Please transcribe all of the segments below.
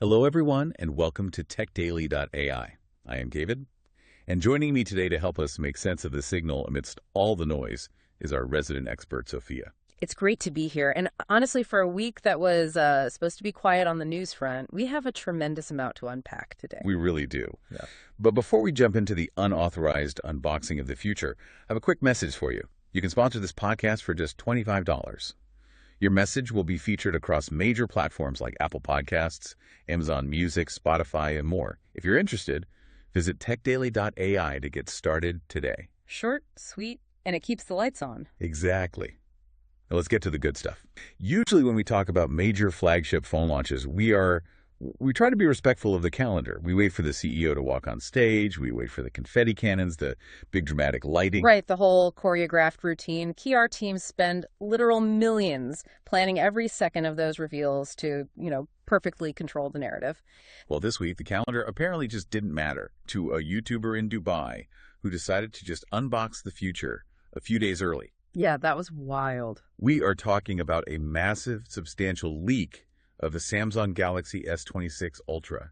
Hello, everyone, and welcome to TechDaily.ai. I am David, and joining me today to help us make sense of the signal amidst all the noise is our resident expert, Sophia. It's great to be here. And honestly, for a week that was supposed to be quiet on the news front, we have a tremendous amount to unpack today. We really do. Yeah. But before we jump into the unauthorized unboxing of the future, I have a quick message for you. You can sponsor this podcast for just $25. Your message will be featured across major platforms like Apple Podcasts, Amazon Music, Spotify, and more. If you're interested, visit techdaily.ai to get started today. Short, sweet, and it keeps the lights on. Exactly. Now let's get to the good stuff. Usually when we talk about major flagship phone launches, we try to be respectful of the calendar. We wait for the CEO to walk on stage. We wait for the confetti cannons, the big dramatic lighting. Right, the whole choreographed routine. PR teams spend literal millions planning every second of those reveals to, perfectly control the narrative. Well, this week, the calendar apparently just didn't matter to a YouTuber in Dubai who decided to just unbox the future a few days early. Yeah, that was wild. We are talking about a massive, substantial leak of the Samsung Galaxy S26 Ultra.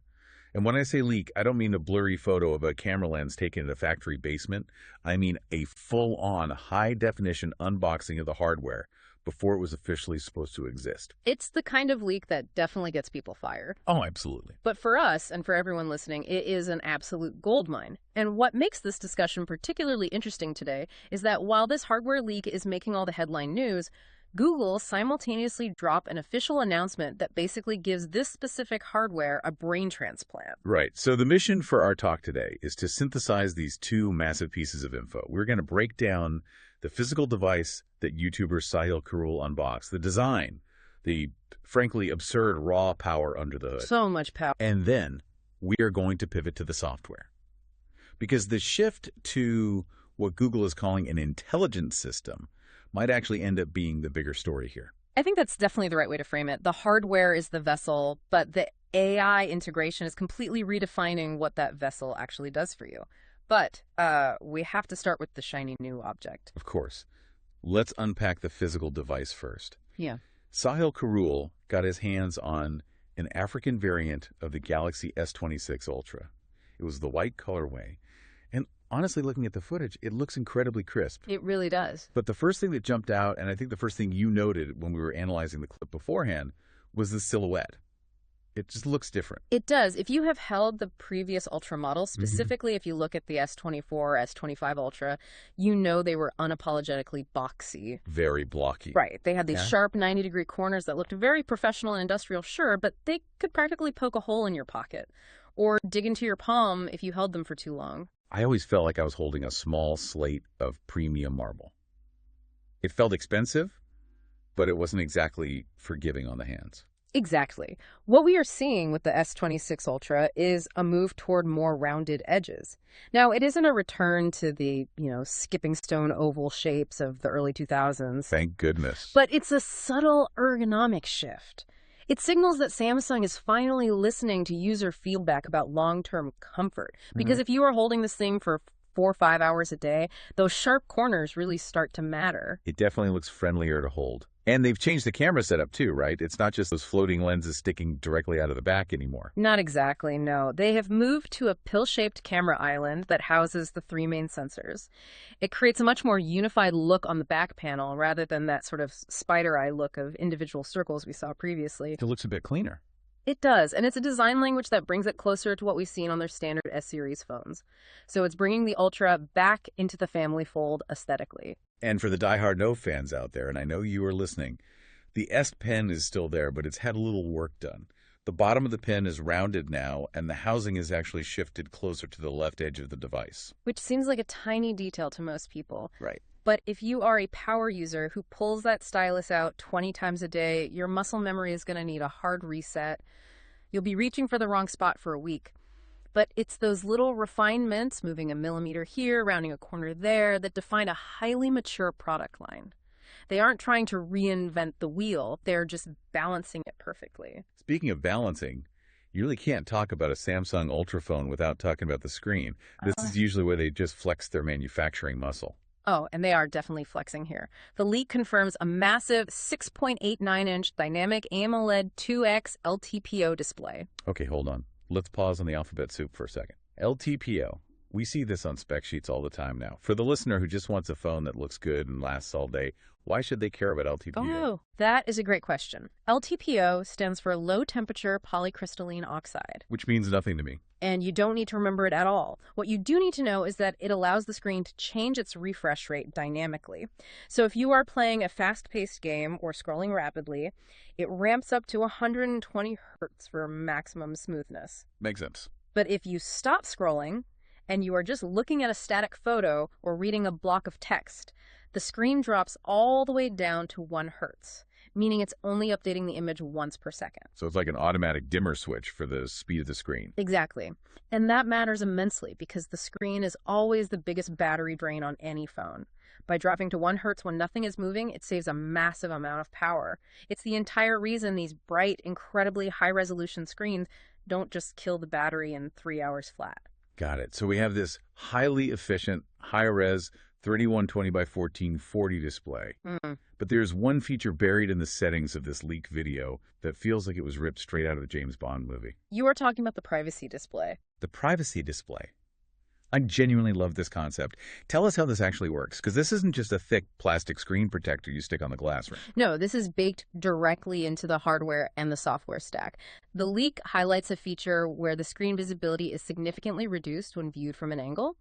And when I say leak, I don't mean a blurry photo of a camera lens taken in a factory basement. I mean a full-on, high-definition unboxing of the hardware before it was officially supposed to exist. It's the kind of leak that definitely gets people fired. Oh, absolutely. But for us, and for everyone listening, it is an absolute goldmine. And what makes this discussion particularly interesting today is that while this hardware leak is making all the headline news, Google simultaneously dropped an official announcement that basically gives this specific hardware a brain transplant. Right. So the mission for our talk today is to synthesize these two massive pieces of info. We're going to break down the physical device that YouTuber Sahil Karul unboxed, the design, the frankly absurd raw power under the hood. So much power. And then we are going to pivot to the software. Because the shift to what Google is calling an intelligent system might actually end up being the bigger story here. I think that's definitely the right way to frame it. The hardware is the vessel, but the AI integration is completely redefining what that vessel actually does for you. But we have to start with the shiny new object. Of course. Let's unpack the physical device first. Yeah. Sahil Karul got his hands on an African variant of the Galaxy S26 Ultra. It was the white colorway. And honestly, looking at the footage, it looks incredibly crisp. It really does. But the first thing that jumped out, and I think the first thing you noted when we were analyzing the clip beforehand, was the silhouette. It just looks different. It does. If you have held the previous Ultra models, specifically if you look at the S24, S25 Ultra, you know they were unapologetically boxy. Very blocky. Right. They had these sharp 90-degree corners that looked very professional and industrial, sure, but they could practically poke a hole in your pocket or dig into your palm if you held them for too long. I always felt like I was holding a small slate of premium marble. It felt expensive, but it wasn't exactly forgiving on the hands. Exactly. What we are seeing with the S26 Ultra is a move toward more rounded edges. Now, it isn't a return to the, skipping stone oval shapes of the early 2000s. Thank goodness. But it's a subtle ergonomic shift. It signals that Samsung is finally listening to user feedback about long-term comfort. Because if you are holding this thing for 4 or 5 hours a day, those sharp corners really start to matter. It definitely looks friendlier to hold. And they've changed the camera setup too, right? It's not just those floating lenses sticking directly out of the back anymore. Not exactly, no. They have moved to a pill-shaped camera island that houses the 3 main sensors. It creates a much more unified look on the back panel rather than that sort of spider eye look of individual circles we saw previously. It looks a bit cleaner. It does, and it's a design language that brings it closer to what we've seen on their standard S-series phones. So it's bringing the Ultra back into the family fold aesthetically. And for the diehard No fans out there, and I know you are listening, the S Pen is still there, but it's had a little work done. The bottom of the pen is rounded now, and the housing is actually shifted closer to the left edge of the device. Which seems like a tiny detail to most people. Right. But if you are a power user who pulls that stylus out 20 times a day, your muscle memory is going to need a hard reset. You'll be reaching for the wrong spot for a week. But it's those little refinements, moving a millimeter here, rounding a corner there, that define a highly mature product line. They aren't trying to reinvent the wheel. They're just balancing it perfectly. Speaking of balancing, you really can't talk about a Samsung Ultra phone without talking about the screen. This is usually where they just flex their manufacturing muscle. Oh, and they are definitely flexing here. The leak confirms a massive 6.89-inch Dynamic AMOLED 2X LTPO display. Okay, hold on. Let's pause on the alphabet soup for a second. LTPO. We see this on spec sheets all the time now. For the listener who just wants a phone that looks good and lasts all day, why should they care about LTPO? Oh, that is a great question. LTPO stands for low temperature polycrystalline oxide. Which means nothing to me. And you don't need to remember it at all. What you do need to know is that it allows the screen to change its refresh rate dynamically. So if you are playing a fast-paced game or scrolling rapidly, it ramps up to 120 hertz for maximum smoothness. Makes sense. But if you stop scrolling and you are just looking at a static photo or reading a block of text, the screen drops all the way down to 1 hertz, meaning it's only updating the image once per second. So it's like an automatic dimmer switch for the speed of the screen. Exactly. And that matters immensely because the screen is always the biggest battery drain on any phone. By dropping to 1 hertz when nothing is moving, it saves a massive amount of power. It's the entire reason these bright, incredibly high-resolution screens don't just kill the battery in 3 hours flat. Got it. So we have this highly efficient, high-res 3120 by 1440 display. But there's one feature buried in the settings of this leak video that feels like it was ripped straight out of a James Bond movie. You are talking about the privacy display. The privacy display. I genuinely love this concept. Tell us how this actually works, because this isn't just a thick plastic screen protector you stick on the glass rim. No, this is baked directly into the hardware and the software stack. The leak highlights a feature where the screen visibility is significantly reduced when viewed from an angle.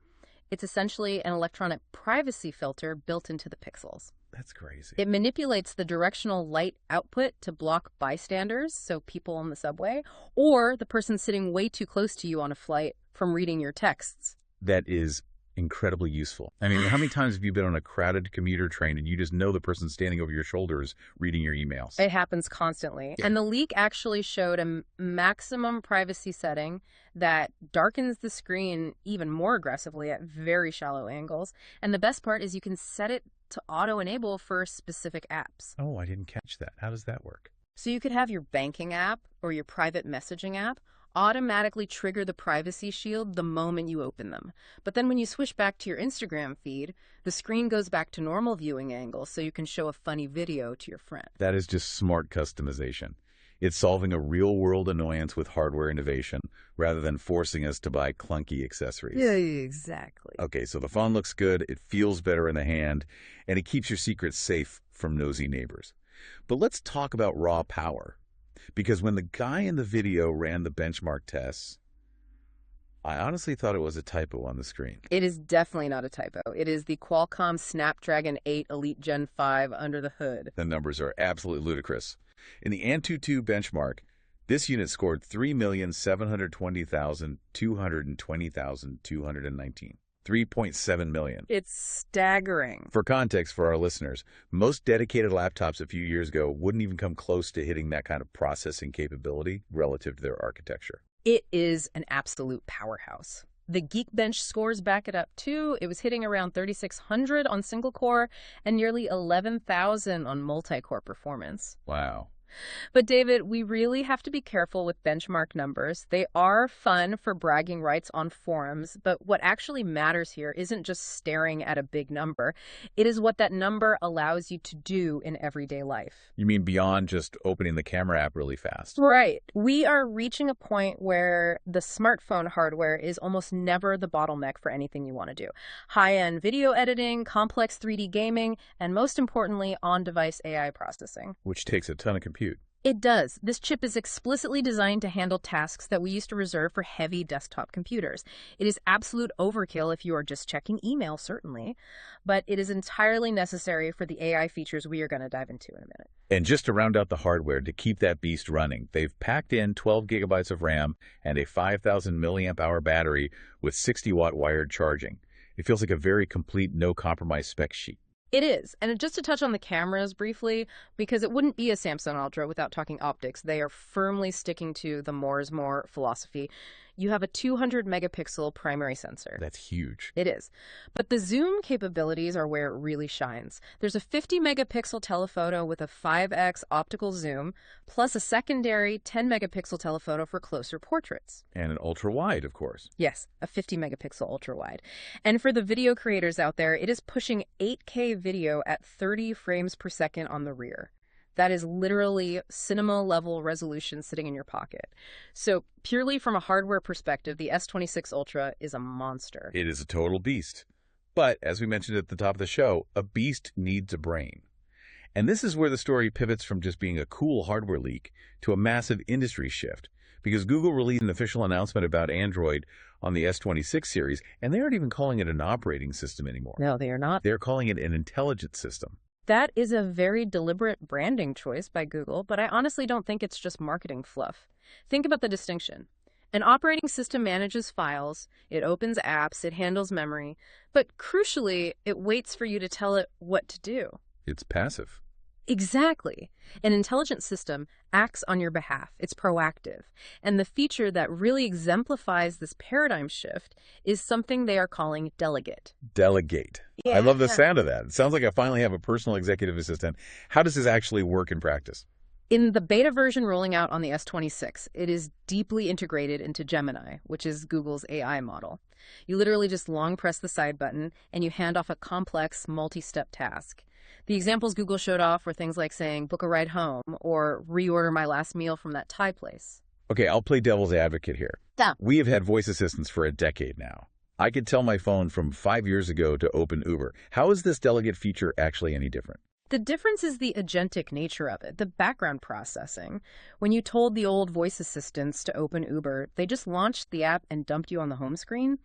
It's essentially an electronic privacy filter built into the pixels. That's crazy. It manipulates the directional light output to block bystanders, so people on the subway, or the person sitting way too close to you on a flight from reading your texts. That is incredibly useful. I mean, how many times have you been on a crowded commuter train and you just know the person standing over your shoulders reading your emails? It happens constantly. Yeah. And the leak actually showed a maximum privacy setting that darkens the screen even more aggressively at very shallow angles. And the best part is you can set it to auto-enable for specific apps. Oh, I didn't catch that. How does that work? So you could have your banking app or your private messaging app automatically trigger the privacy shield the moment you open them. But then when you switch back to your Instagram feed, the screen goes back to normal viewing angles so you can show a funny video to your friend. That is just smart customization. It's solving a real-world annoyance with hardware innovation rather than forcing us to buy clunky accessories. Yeah, exactly. Okay, so the phone looks good, it feels better in the hand, and it keeps your secrets safe from nosy neighbors. But let's talk about raw power. Because when the guy in the video ran the benchmark tests, I honestly thought it was a typo on the screen. It is definitely not a typo. It is the Qualcomm Snapdragon 8 Elite Gen 5 under the hood. The numbers are absolutely ludicrous. In the Antutu benchmark, this unit scored 3,720,220,219. 3.7 million. It's staggering. For context for our listeners, most dedicated laptops a few years ago wouldn't even come close to hitting that kind of processing capability relative to their architecture. It is an absolute powerhouse. The Geekbench scores back it up too. It was hitting around 3,600 on single core and nearly 11,000 on multi-core performance. Wow. But David, we really have to be careful with benchmark numbers. They are fun for bragging rights on forums, but what actually matters here isn't just staring at a big number. It is what that number allows you to do in everyday life. You mean beyond just opening the camera app really fast? Right. We are reaching a point where the smartphone hardware is almost never the bottleneck for anything you want to do. High-end video editing, complex 3D gaming, and most importantly, on-device AI processing. Which takes a ton of compute. It does. This chip is explicitly designed to handle tasks that we used to reserve for heavy desktop computers. It is absolute overkill if you are just checking email, certainly, but it is entirely necessary for the AI features we are going to dive into in a minute. And just to round out the hardware, to keep that beast running, they've packed in 12 gigabytes of RAM and a 5,000 milliamp hour battery with 60-watt wired charging. It feels like a very complete, no-compromise spec sheet. It is. And just to touch on the cameras briefly, because it wouldn't be a Samsung Ultra without talking optics. They are firmly sticking to the more is more philosophy. You have a 200 megapixel primary sensor. That's huge. It is. But the zoom capabilities are where it really shines. There's a 50 megapixel telephoto with a 5x optical zoom, plus a secondary 10 megapixel telephoto for closer portraits. And an ultra-wide, of course. Yes, a 50 megapixel ultra-wide. And for the video creators out there, it is pushing 8K video at 30 frames per second on the rear. That is literally cinema-level resolution sitting in your pocket. So purely from a hardware perspective, the S26 Ultra is a monster. It is a total beast. But, as we mentioned at the top of the show, a beast needs a brain. And this is where the story pivots from just being a cool hardware leak to a massive industry shift. Because Google released an official announcement about Android on the S26 series, and they aren't even calling it an operating system anymore. No, they are not. They're calling it an intelligent system. That is a very deliberate branding choice by Google, but I honestly don't think it's just marketing fluff. Think about the distinction. An operating system manages files, it opens apps, it handles memory, but crucially, it waits for you to tell it what to do. It's passive. Exactly. An intelligent system acts on your behalf. It's proactive. And the feature that really exemplifies this paradigm shift is something they are calling delegate. Delegate. Yeah. I love the sound of that. It sounds like I finally have a personal executive assistant. How does this actually work in practice? In the beta version rolling out on the S26, it is deeply integrated into Gemini, which is Google's AI model. You literally just long press the side button and you hand off a complex multi-step task. The examples Google showed off were things like saying, book a ride home, or reorder my last meal from that Thai place. Okay, I'll play devil's advocate here. Yeah. We have had voice assistants for a decade now. I could tell my phone from 5 years ago to open Uber. How is this delegate feature actually any different? The difference is the agentic nature of it, the background processing. When you told the old voice assistants to open Uber, they just launched the app and dumped you on the home screen.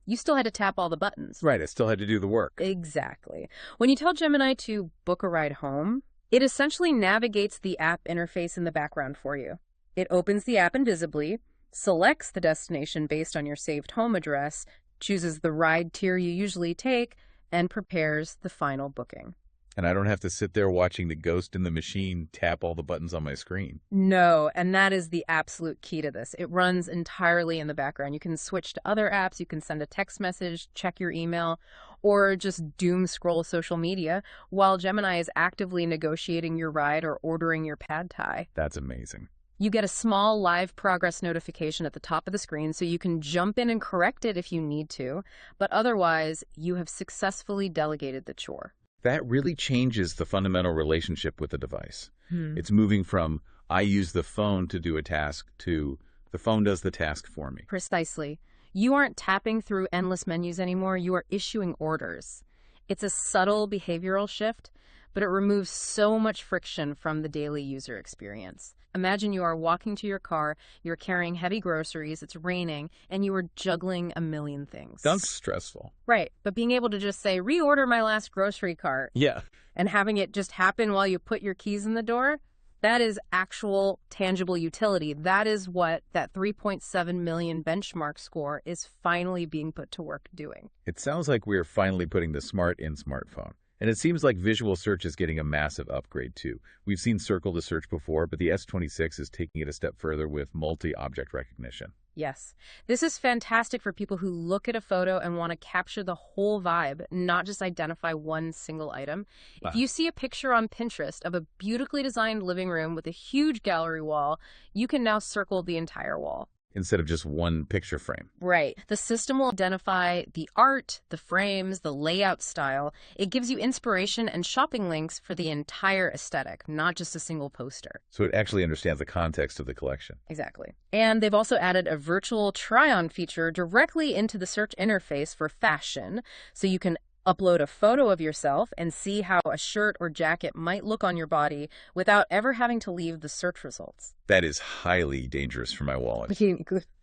You still had to tap all the buttons. Right, I still had to do the work. Exactly. When you tell Gemini to book a ride home, it essentially navigates the app interface in the background for you. It opens the app invisibly, selects the destination based on your saved home address, chooses the ride tier you usually take, and prepares the final booking. And I don't have to sit there watching the ghost in the machine tap all the buttons on my screen. No, and that is the absolute key to this. It runs entirely in the background. You can switch to other apps, you can send a text message, check your email, or just doom scroll social media while Gemini is actively negotiating your ride or ordering your pad thai. That's amazing. You get a small live progress notification at the top of the screen so you can jump in and correct it if you need to, but otherwise, you have successfully delegated the chore. That really changes the fundamental relationship with the device. It's moving from, I use the phone to do a task, to the phone does the task for me. Precisely. You aren't tapping through endless menus anymore. You are issuing orders. It's a subtle behavioral shift, but it removes so much friction from the daily user experience. Imagine you are walking to your car, you're carrying heavy groceries, it's raining, and you are juggling a million things. That's stressful. Right, but being able to just say, reorder my last grocery cart, Yeah. and having it just happen while you put your keys in the door, that is actual tangible utility. That is what that 3.7 million benchmark score is finally being put to work doing. It sounds like we're finally putting the smart in smartphone. And it seems like visual search is getting a massive upgrade too. We've seen circle to search before, but the S26 is taking it a step further with multi-object recognition. Yes. This is fantastic for people who look at a photo and want to capture the whole vibe, not just identify one single item. If you see a picture on Pinterest of a beautifully designed living room with a huge gallery wall, you can now circle the entire wall. Instead of just one picture frame. Right. The system will identify the art, the frames, the layout style. It gives you inspiration and shopping links for the entire aesthetic, not just a single poster. So it actually understands the context of the collection. Exactly. And they've also added a virtual try-on feature directly into the search interface for fashion, so you can upload a photo of yourself and see how a shirt or jacket might look on your body without ever having to leave the search results. That is highly dangerous for my wallet.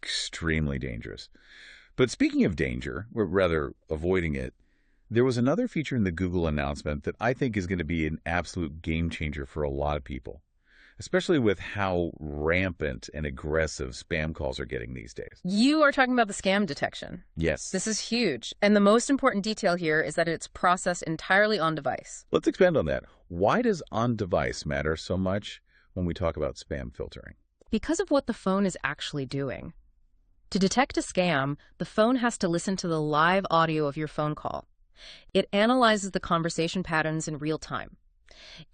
Extremely dangerous. But speaking of danger, or rather avoiding it, there was another feature in the Google announcement that I think is going to be an absolute game changer for a lot of people, especially with how rampant and aggressive spam calls are getting these days. You are talking about the scam detection. Yes. This is huge. And the most important detail here is that it's processed entirely on device. Let's expand on that. Why does on-device matter so much when we talk about spam filtering? Because of what the phone is actually doing. To detect a scam, the phone has to listen to the live audio of your phone call. It analyzes the conversation patterns in real time.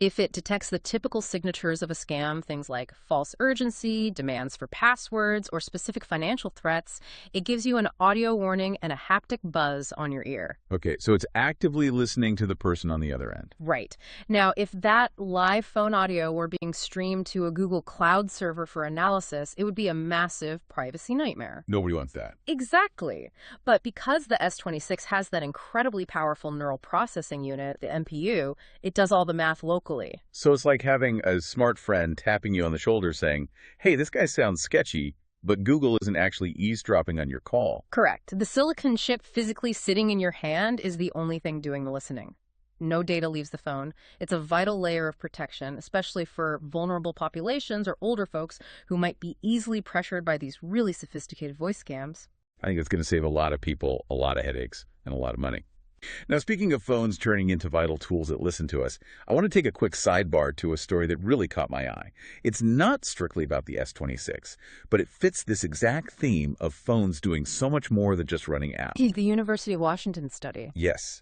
If it detects the typical signatures of a scam, things like false urgency, demands for passwords, or specific financial threats, it gives you an audio warning and a haptic buzz on your ear. Okay, so it's actively listening to the person on the other end. Right. Now, if that live phone audio were being streamed to a Google Cloud server for analysis, it would be a massive privacy nightmare. Nobody wants that. Exactly. But because the S26 has that incredibly powerful neural processing unit, the NPU, it does all the math locally. So it's like having a smart friend tapping you on the shoulder saying, hey, this guy sounds sketchy, but Google isn't actually eavesdropping on your call. Correct. The silicon chip physically sitting in your hand is the only thing doing the listening. No data leaves the phone. It's a vital layer of protection, especially for vulnerable populations or older folks who might be easily pressured by these really sophisticated voice scams. I think it's going to save a lot of people a lot of headaches and a lot of money. Now, speaking of phones turning into vital tools that listen to us, I want to take a quick sidebar to a story that really caught my eye. It's not strictly about the S26, but it fits this exact theme of phones doing so much more than just running apps. The University of Washington study. Yes.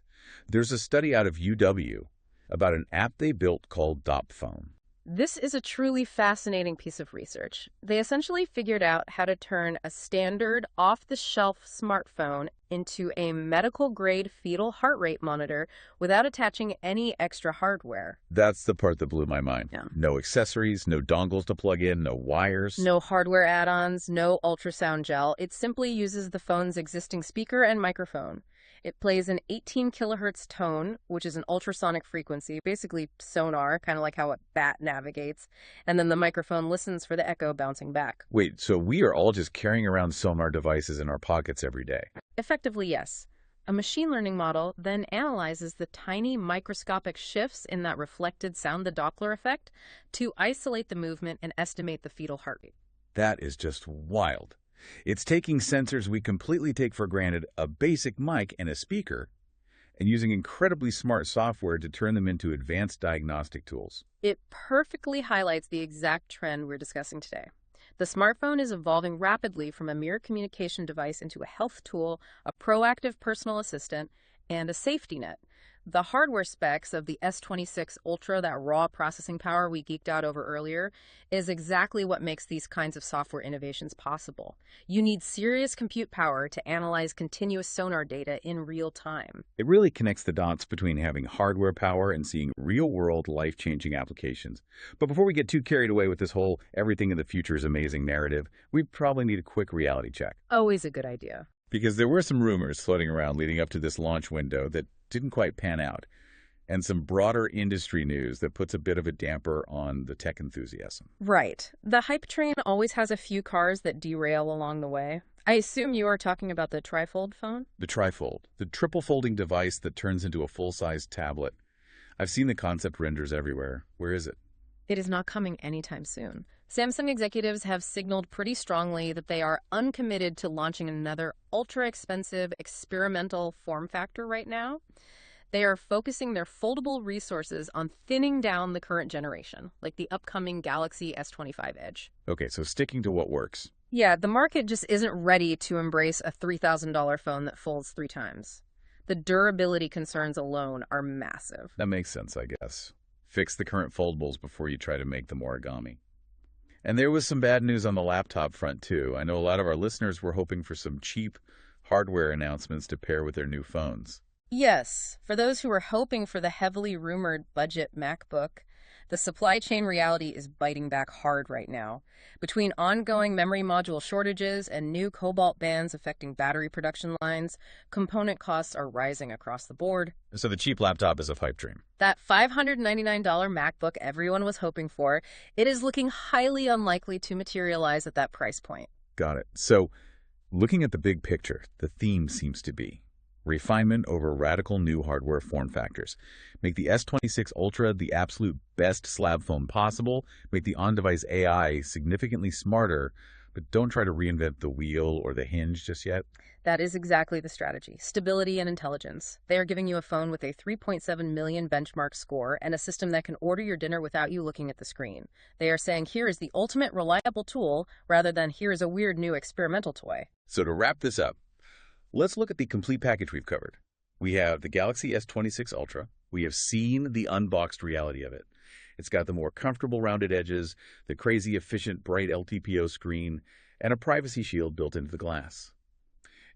There's a study out of UW about an app they built called DopPhone. This is a truly fascinating piece of research. They essentially figured out how to turn a standard, off-the-shelf smartphone into a medical-grade fetal heart rate monitor without attaching any extra hardware. That's the part that blew my mind. Yeah. No accessories, no dongles to plug in, no wires. No hardware add-ons, no ultrasound gel. It simply uses the phone's existing speaker and microphone. It plays an 18 kilohertz tone, which is an ultrasonic frequency, basically sonar, kind of like how a bat navigates, and then the microphone listens for the echo bouncing back. Wait, so we are all just carrying around sonar devices in our pockets every day? Effectively, yes. A machine learning model then analyzes the tiny microscopic shifts in that reflected sound, the Doppler effect, to isolate the movement and estimate the fetal heart rate. That is just wild. It's taking sensors we completely take for granted, a basic mic and a speaker, and using incredibly smart software to turn them into advanced diagnostic tools. It perfectly highlights the exact trend we're discussing today. The smartphone is evolving rapidly from a mere communication device into a health tool, a proactive personal assistant, and a safety net. The hardware specs of the S26 Ultra, that raw processing power we geeked out over earlier, is exactly what makes these kinds of software innovations possible. You need serious compute power to analyze continuous sonar data in real time. It really connects the dots between having hardware power and seeing real-world, life-changing applications. But before we get too carried away with this whole everything in the future is amazing narrative, we probably need a quick reality check. Always a good idea. Because there were some rumors floating around leading up to this launch window that didn't quite pan out, and some broader industry news that puts a bit of a damper on the tech enthusiasm. Right. The hype train always has a few cars that derail along the way. I assume you are talking about the trifold phone? The trifold, the triple folding device that turns into a full-sized tablet. I've seen the concept renders everywhere. Where is it? It is not coming anytime soon. Samsung executives have signaled pretty strongly that they are uncommitted to launching another ultra-expensive experimental form factor right now. They are focusing their foldable resources on thinning down the current generation, like the upcoming Galaxy S25 Edge. Okay, so sticking to what works. Yeah, the market just isn't ready to embrace a $3,000 phone that folds 3 times. The durability concerns alone are massive. That makes sense, I guess. Fix the current foldables before you try to make them origami. And there was some bad news on the laptop front, too. I know a lot of our listeners were hoping for some cheap hardware announcements to pair with their new phones. Yes, for those who were hoping for the heavily rumored budget MacBook, the supply chain reality is biting back hard right now. Between ongoing memory module shortages and new cobalt bans affecting battery production lines, component costs are rising across the board. So the cheap laptop is a pipe dream. That $599 MacBook everyone was hoping for, it is looking highly unlikely to materialize at that price point. Got it. So looking at the big picture, the theme seems to be refinement over radical new hardware form factors. Make the S26 Ultra the absolute best slab phone possible. Make the on-device AI significantly smarter, But don't try to reinvent the wheel or the hinge just yet. That is exactly the strategy. Stability and intelligence. They are giving you a phone with a 3.7 million benchmark score and a system that can order your dinner without you looking at the screen. They are saying here is the ultimate reliable tool rather than here is a weird new experimental toy. So to wrap this up, let's look at the complete package we've covered. We have the Galaxy S26 Ultra. We have seen the unboxed reality of it. It's got the more comfortable rounded edges, the crazy efficient bright LTPO screen, and a privacy shield built into the glass.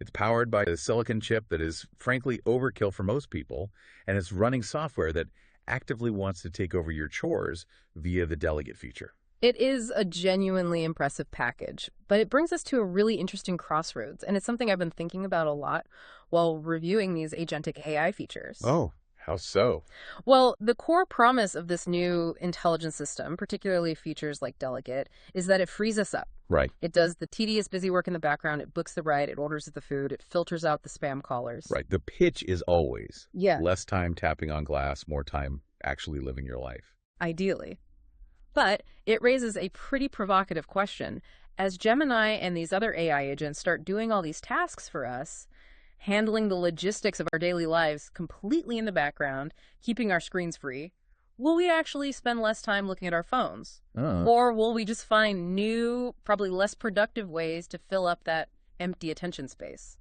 It's powered by a silicon chip that is frankly overkill for most people, and it's running software that actively wants to take over your chores via the delegate feature. It is a genuinely impressive package, but it brings us to a really interesting crossroads, and it's something I've been thinking about a lot while reviewing these agentic AI features. Oh, how so? Well, the core promise of this new intelligence system, particularly features like Delegate, is that it frees us up. Right. It does the tedious busy work in the background, it books the ride, it orders the food, it filters out the spam callers. Right. The pitch is always Yeah. less time tapping on glass, more time actually living your life. Ideally. But it raises a pretty provocative question. As Gemini and these other AI agents start doing all these tasks for us, handling the logistics of our daily lives completely in the background, keeping our screens free, will we actually spend less time looking at our phones? Or will we just find new, probably less productive ways to fill up that empty attention space?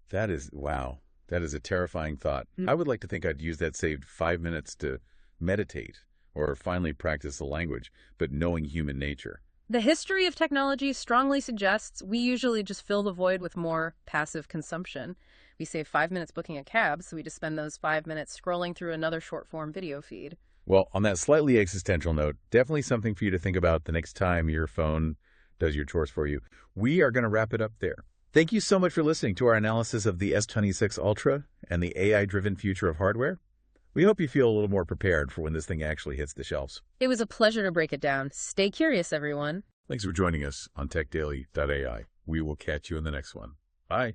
That is, wow. That is a terrifying thought. I would like to think I'd use that saved 5 minutes to meditate or finally practice the language, but knowing human nature. The history of technology strongly suggests we usually just fill the void with more passive consumption. We save 5 minutes booking a cab, so we just spend those 5 minutes scrolling through another short-form video feed. Well, on that slightly existential note, definitely something for you to think about the next time your phone does your chores for you. We are going to wrap it up there. Thank you so much for listening to our analysis of the S26 Ultra and the AI-driven future of hardware. We hope you feel a little more prepared for when this thing actually hits the shelves. It was a pleasure to break it down. Stay curious, everyone. Thanks for joining us on TechDaily.ai. We will catch you in the next one. Bye.